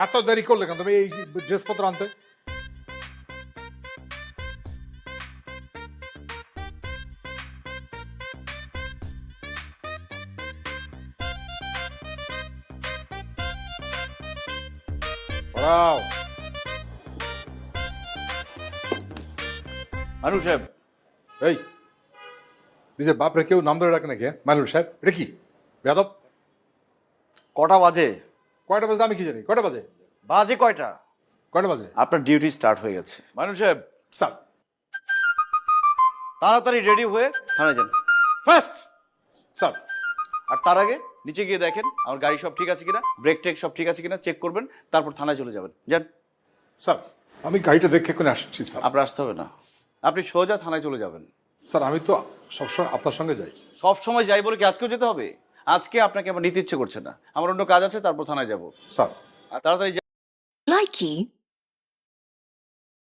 এত দেরি করলে কেন তুমি এই ড্রেসপত্র আনতে? পড়াও। মানুষ সাহেব, এই নিজের বাপরে কেউ নাম ধরে ডাকে নাকি? মানুষ সাহেব, এটা কি বেয়াদব? কটা বাজে? কয়টা বাজে আমি কি জানি? কয়টা বাজে? বাজে কয়টা? কয়টা বাজে? আপনার ডিউটি স্টার্ট হয়ে গেছে। মানুষ সাহেব, স্যার, তাড়াতাড়ি রেডি হয়ে থানায় যান ফার্স্ট। স্যার, আর তার আগে নিচে গিয়ে দেখেন আমার গাড়ি সব ঠিক আছে কিনা, ব্রেক টেক সব ঠিক আছে কিনা চেক করবেন, তারপর থানায় চলে যাবেন। যান। স্যার, আমি গাড়িটা দেখে এক্ষুনি আসছি স্যার। আপনার আসতে হবে না, আপনি সোজা থানায় চলে যাবেন। স্যার, আমি তো সবসময় আপনার সঙ্গে যাই। সব সময় যাই বলে কি আজকেও যেতে হবে? আজকে আপনাকে আমার নিতে ইচ্ছে করছে না, আমার অন্য কাজ আছে, তারপর থানায় যাব। স্যার, আর তাড়াতাড়ি Likey